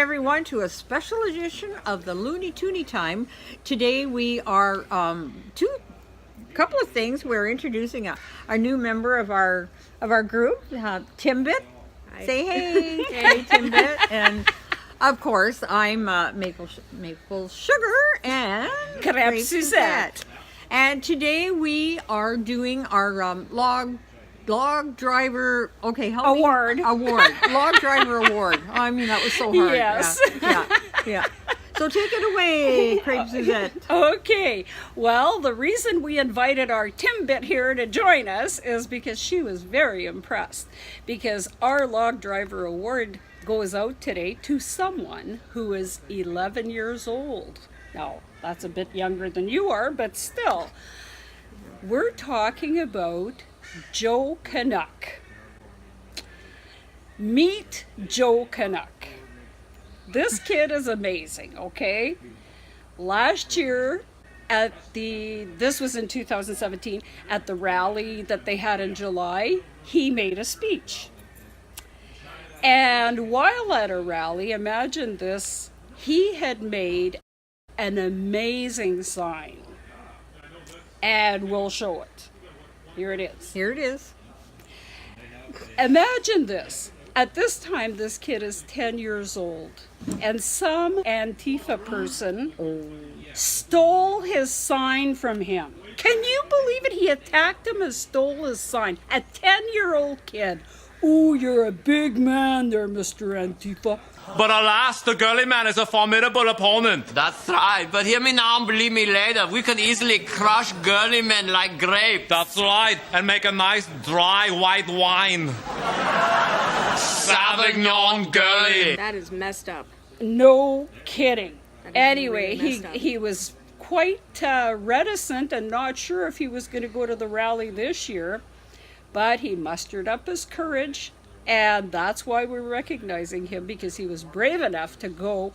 everyone to a special edition of the Looney Toony Time. Today we are couple of things. We're introducing a new member of our group, Timbit. Hi. Say hey, hey Timbit, and of course I'm Maple Sugar and Crepe Suzette. And today we are doing our log driver award. Log driver award. I mean, that was so hard. Yes. Yeah. So take it away, Crepe Suzette. Okay. Well, the reason we invited our Timbit here to join us is because she was very impressed. Because our log driver award goes out today to someone who is 11 years old. Now, that's a bit younger than you are, but still. We're talking about Joe Canuck. Meet Joe Canuck. This kid is amazing, okay? Last year this was in 2017, at the rally that they had in July, he made a speech. And while at a rally, imagine this, he had made an amazing sign. And we'll show it. Here it is. Here it is. Imagine this. At this time, this kid is 10 years old, and some Antifa person stole his sign from him. Can you believe it? He attacked him and stole his sign. A 10-year-old kid. Ooh, you're a big man there, Mr. Antifa. But alas, the girly man is a formidable opponent. That's right, but hear me now and believe me later. We can easily crush girly men like grapes. That's right, and make a nice dry white wine. Sauvignon girly. That is messed up. No kidding. Anyway, really messed up. he was quite reticent and not sure if he was going to go to the rally this year, but he mustered up his courage. And that's why we're recognizing him, because he was brave enough to go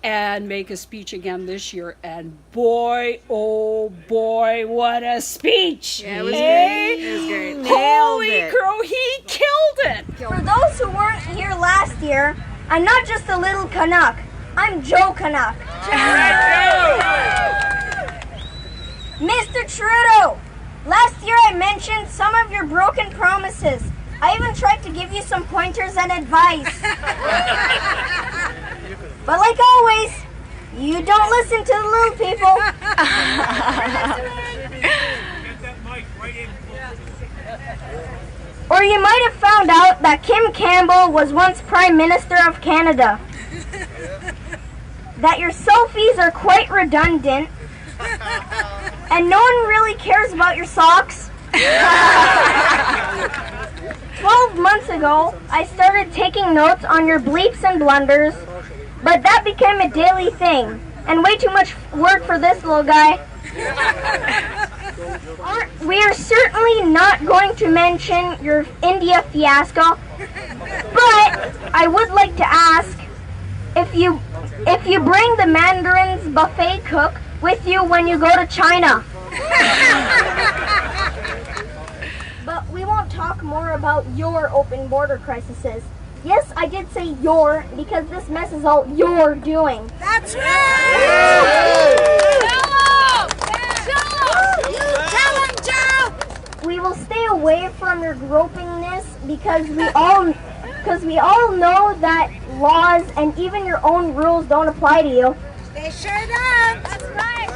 and make a speech again this year. And boy, oh boy, what a speech! Yeah, it was hey? great. It was great. Holy crow, he killed it! For those who weren't here last year, I'm not just a little Canuck. I'm Joe Canuck. Mr. Trudeau, last year I mentioned some of your broken promises. I even tried to give you some pointers and advice. But like always, you don't listen to the little people. Or you might have found out that Kim Campbell was once Prime Minister of Canada. That your selfies are quite redundant. And no one really cares about your socks. 12 months ago, I started taking notes on your bleeps and blunders, but that became a daily thing, and way too much work for this little guy. We are certainly not going to mention your India fiasco, but I would like to ask if you bring the Mandarin's buffet cook with you when you go to China. But we won't talk more about your open border crises. Yes, I did say your, because this mess is all you're doing. That's right! Tell him, Joe! We will stay away from your gropingness because we all know that laws and even your own rules don't apply to you. They sure don't. That's right.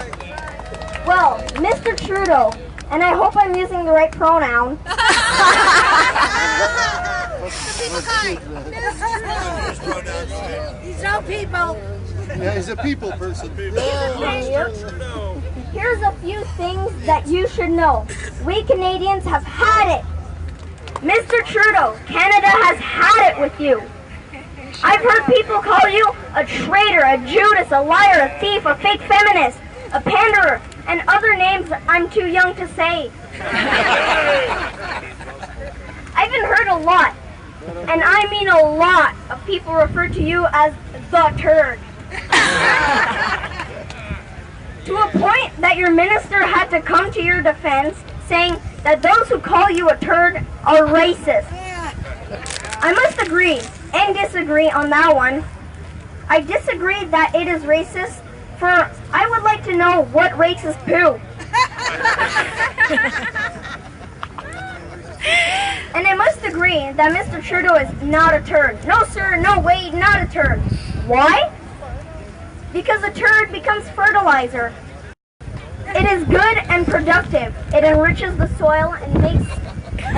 Well, Mr. Trudeau, and I hope I'm using the right pronoun. He's no people. Yeah, he's a people person. Here's a few things that you should know. We Canadians have had it. Mr. Trudeau, Canada has had it with you. I've heard people call you a traitor, a Judas, a liar, a thief, a fake feminist, a panderer, and other names I'm too young to say. I've even heard a lot, and I mean a lot, of people refer to you as the turd. To a point that your minister had to come to your defense, saying that those who call you a turd are racist. I must agree and disagree on that one. I disagree that it is racist, for I would like to know what racist poo. And I must agree that Mr. Trudeau is not a turd. No sir, no way, not a turd. Why? Because a turd becomes fertilizer. It is good and productive. It enriches the soil and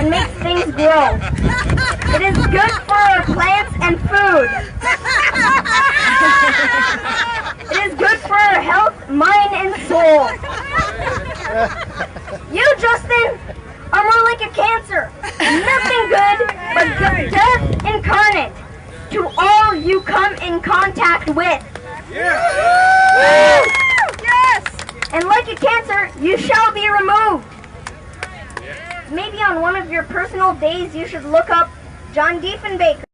makes things grow. It is good for our plants and food. It is good for our health, mind, and soul. You, Justin, are more like a cancer. Nothing good but death incarnate to all you come in contact with. Yes! And like a cancer, you shall be removed. Maybe on one of your personal days you should look up John Diefenbaker,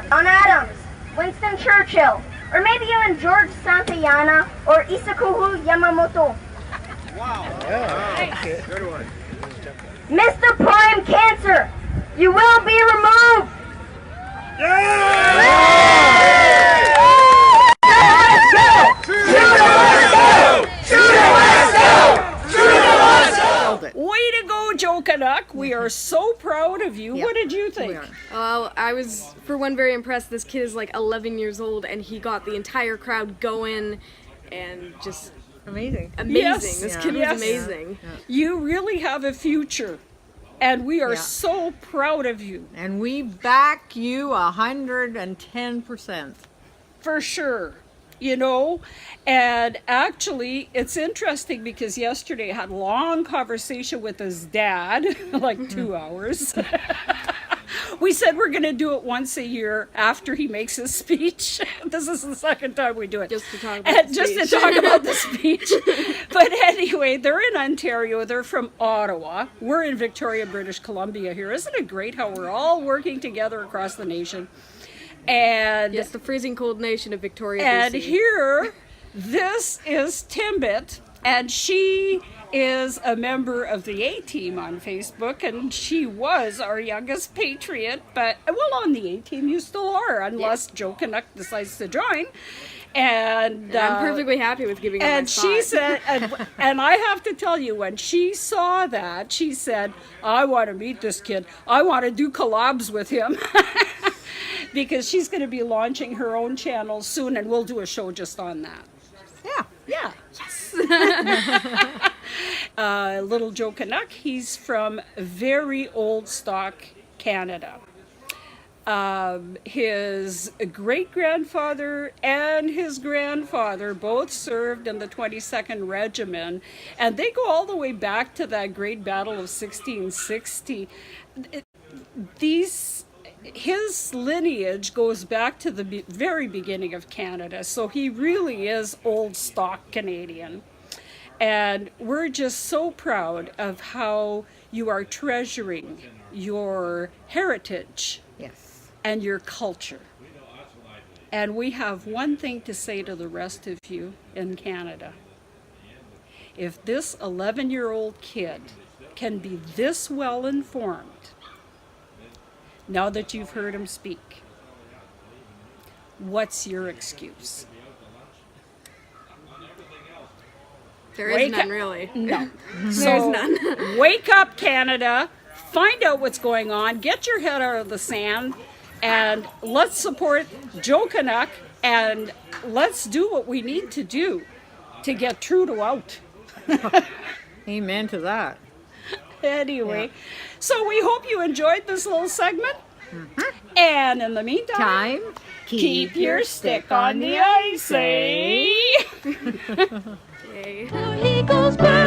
John Adams, Winston Churchill, or maybe even George Santayana or Isakuhu Yamamoto. Wow. Yeah. Good one. Mr. Prime Cancer, you will be removed. Way to go, Joe Canuck. We are so proud of you. Yep. What did you think? I was, for one, very impressed. This kid is like 11 years old, and he got the entire crowd going, and just Amazing. Yes. This Yeah. kid was Yes. amazing. You really have a future, and we are Yeah. so proud of you. And we back you 110%. For sure. You know, and actually it's interesting because yesterday I had a long conversation with his dad, like 2 hours. We said we're going to do it once a year after he makes his speech. This is the second time we do it. Just to talk about the Just to speech. talk about the speech. But anyway, they're in Ontario. They're from Ottawa. We're in Victoria, British Columbia here. Isn't it great how we're all working together across the nation? And Yes, the freezing cold nation of Victoria, and BC. here, this is Timbit, and she is a member of the A-Team on Facebook, and she was our youngest patriot, but, well, on the A-Team you still are, unless Joe Canuck decides to join. And I'm perfectly happy with giving up my and spot. she said, and I have to tell you, when she saw that, she said, I want to meet this kid. I want to do collabs with him. Because she's going to be launching her own channel soon, and we'll do a show just on that. Yeah. Yeah. Yes. Little Joe Canuck, he's from very old stock Canada. His great-grandfather and his grandfather both served in the 22nd Regiment, and they go all the way back to that great battle of 1660. His lineage goes back to the very beginning of Canada, so he really is old stock Canadian. And we're just so proud of how you are treasuring your heritage Yes. and your culture. And we have one thing to say to the rest of you in Canada. If this 11-year-old kid can be this well informed, now that you've heard him speak, what's your excuse? There is none, really. No. There's So none. wake up, Canada. Find out what's going on. Get your head out of the sand. And let's support Joe Canuck. And let's do what we need to do to get Trudeau out. Amen to that. Anyway, so we hope you enjoyed this little segment. And in the meantime, Time. keep your stick on the ice, eh? Yay. He goes back.